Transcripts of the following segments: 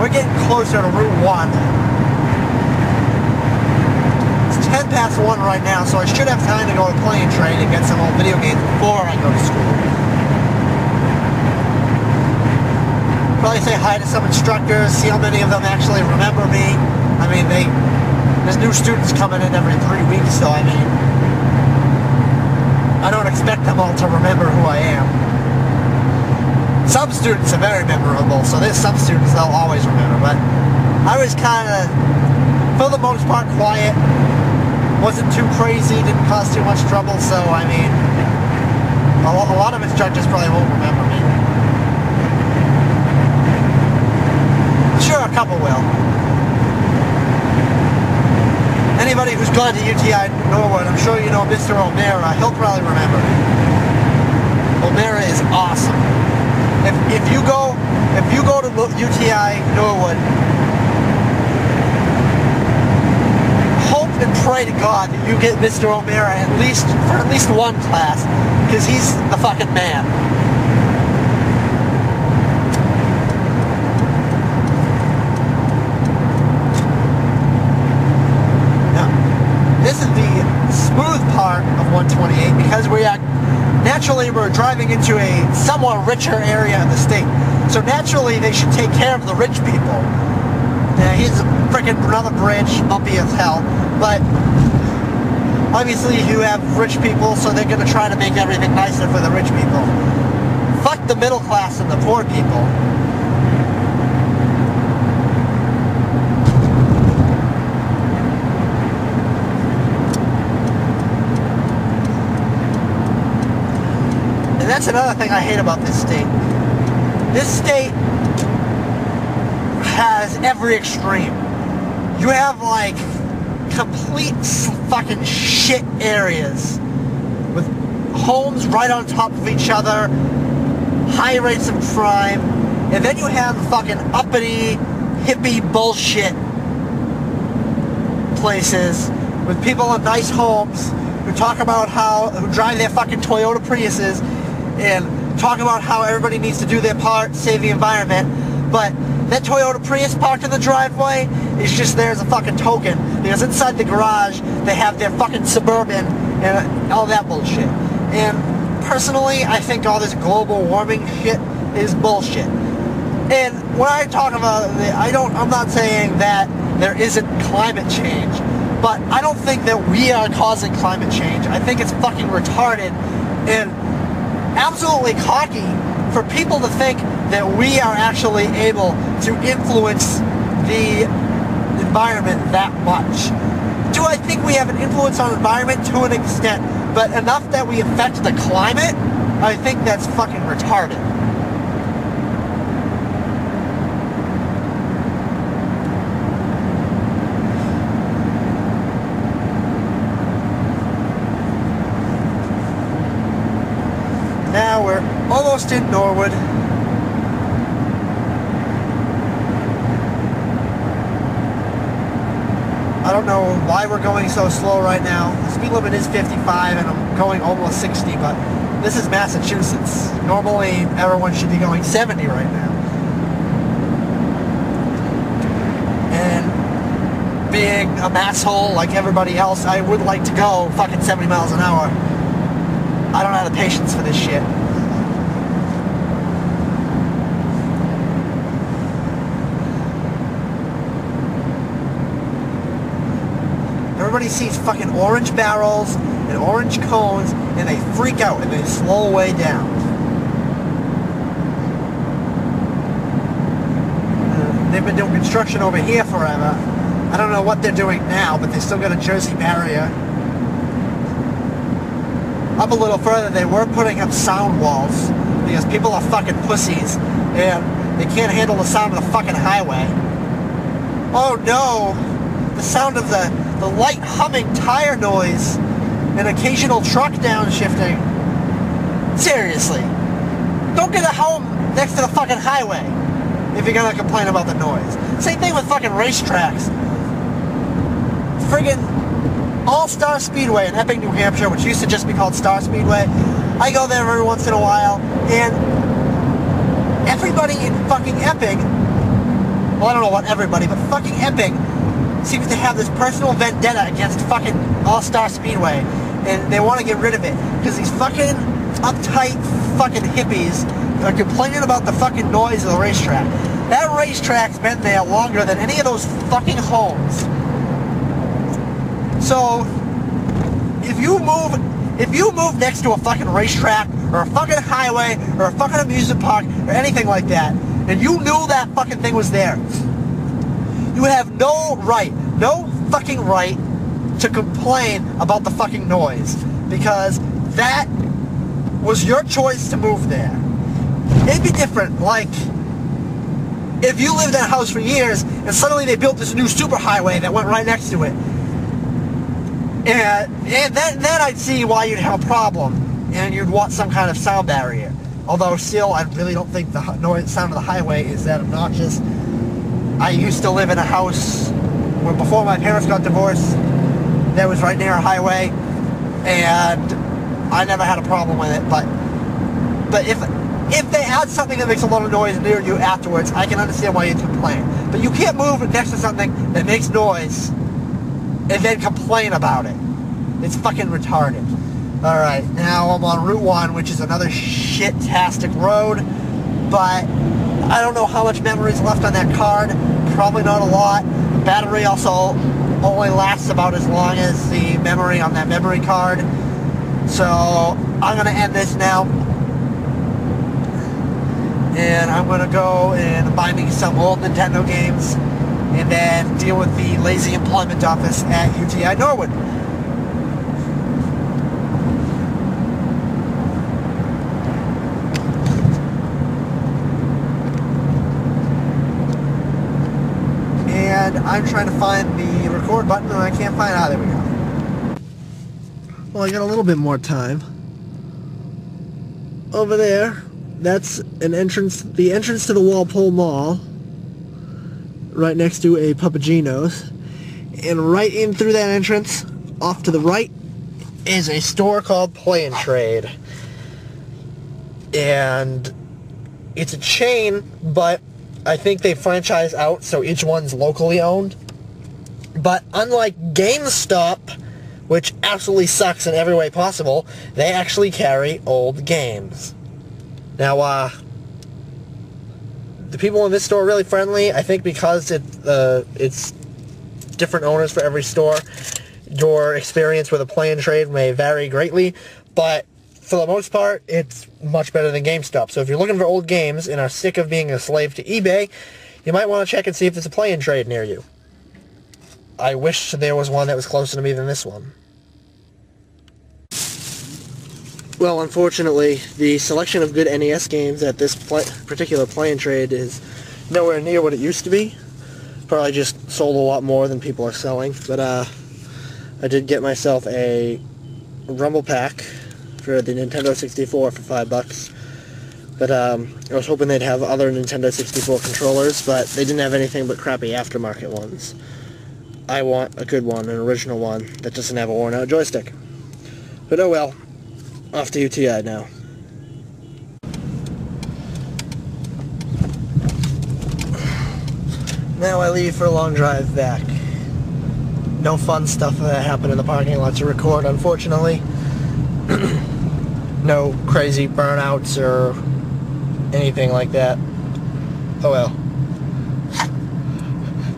we're getting closer to Route 1. It's 10 past 1 right now, so I should have time to go to Play and Train and get some old video games before I go to school. Probably say hi to some instructors, see how many of them actually remember me. I mean, there's new students coming in every 3 weeks, so I mean, I don't expect them all to remember who I am. Some students are very memorable, so there's some students they'll always remember, but I was kind of, for the most part, quiet. Wasn't too crazy, didn't cause too much trouble, so I mean, a lot of instructors probably won't remember me. Sure, a couple will. Anybody who's gone to UTI Norwood, I'm sure you know Mr. O'Mara, he'll probably remember me. O'Mara is awesome. If you go to UTI Norwood, hope and pray to God that you get Mr. O'Mara for at least one class, because he's the fucking man. This is the smooth part of 128 because we're driving into a somewhat richer area of the state. So naturally they should take care of the rich people. Here's a freaking another bridge, bumpy as hell, but obviously you have rich people, so they're going to try to make everything nicer for the rich people. Fuck the middle class and the poor people. That's another thing I hate about this state. This state has every extreme. You have like complete fucking shit areas with homes right on top of each other, high rates of crime, and then you have fucking uppity, hippie bullshit places with people in nice homes who who drive their fucking Toyota Priuses and talk about how everybody needs to do their part, save the environment, but that Toyota Prius parked in the driveway is just there as a fucking token, because inside the garage they have their fucking Suburban and all that bullshit. And personally, I think all this global warming shit is bullshit. And when I talk about it, I'm not saying that there isn't climate change, but I don't think that we are causing climate change. I think it's fucking retarded and absolutely cocky for people to think that we are actually able to influence the environment that much. Do I think we have an influence on the environment? To an extent, but enough that we affect the climate? I think that's fucking retarded. Now we're almost in Norwood. I don't know why we're going so slow right now. The speed limit is 55 and I'm going almost 60, but this is Massachusetts. Normally everyone should be going 70 right now. And being a masshole like everybody else, I would like to go fucking 70 miles an hour. I don't have the patience for this shit. Everybody sees fucking orange barrels and orange cones and they freak out and they slow way down. They've been doing construction over here forever. I don't know what they're doing now, but they still got a Jersey barrier. Up a little further, they were putting up sound walls because people are fucking pussies and they can't handle the sound of the fucking highway. Oh no! The sound of the light humming tire noise and occasional truck downshifting. Seriously. Don't get a home next to the fucking highway if you're gonna complain about the noise. Same thing with fucking racetracks. Friggin' All-Star Speedway in Epping, New Hampshire, which used to just be called Star Speedway. I go there every once in a while, and everybody in fucking Epping well, I don't know about everybody, but fucking Epic seems to have this personal vendetta against fucking All-Star Speedway, and they want to get rid of it because these fucking uptight fucking hippies are complaining about the fucking noise of the racetrack. That racetrack's been there longer than any of those fucking homes. So if you move next to a fucking racetrack or a fucking highway or a fucking amusement park or anything like that, and you knew that fucking thing was there, you have no fucking right to complain about the fucking noise, because that was your choice to move there. It'd be different, like, if you lived in a house for years and suddenly they built this new superhighway that went right next to it. And then I'd see why you'd have a problem, and you'd want some kind of sound barrier. Although still, I really don't think the sound of the highway is that obnoxious. I used to live in a house where, before my parents got divorced, that was right near a highway, and I never had a problem with it. But if they add something that makes a lot of noise near you afterwards, I can understand why you'd complain. But you can't move next to something that makes noise and then complain about it. It's fucking retarded. Alright, now I'm on Route 1, which is another shit-tastic road, but I don't know how much memory is left on that card. Probably not a lot. The battery also only lasts about as long as the memory on that memory card. So I'm going to end this now, and I'm going to go and buy me some old Nintendo games and then deal with the lazy employment office at UTI Norwood. And I'm trying to find the record button and I can't find it. Ah, there we go. Well, I got a little bit more time. Over there, that's an entrance, the entrance to the Walpole Mall, right next to a Papagino's, and right in through that entrance, off to the right, is a store called Play and Trade. And it's a chain, but I think they franchise out, so each one's locally owned. But unlike GameStop, which absolutely sucks in every way possible, they actually carry old games. Now, the people in this store are really friendly. I think because it's different owners for every store, your experience with a Play and Trade may vary greatly, but for the most part, it's much better than GameStop. So if you're looking for old games and are sick of being a slave to eBay, you might want to check and see if there's a Play and Trade near you. I wish there was one that was closer to me than this one. Well, unfortunately, the selection of good NES games at this particular Play and Trade is nowhere near what it used to be. Probably just sold a lot more than people are selling. But I did get myself a Rumble Pack for the Nintendo 64 for $5. But I was hoping they'd have other Nintendo 64 controllers, but they didn't have anything but crappy aftermarket ones. I want a good one, an original one, that doesn't have a worn-out joystick. But oh well. Off to UTI now. Now I leave for a long drive back. No fun stuff that happened in the parking lot to record, unfortunately. No crazy burnouts or anything like that. Oh well.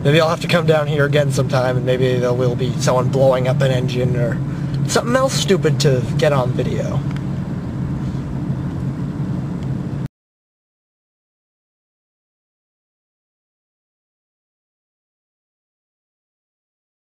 Maybe I'll have to come down here again sometime, and maybe there will be someone blowing up an engine or something else stupid to get on video.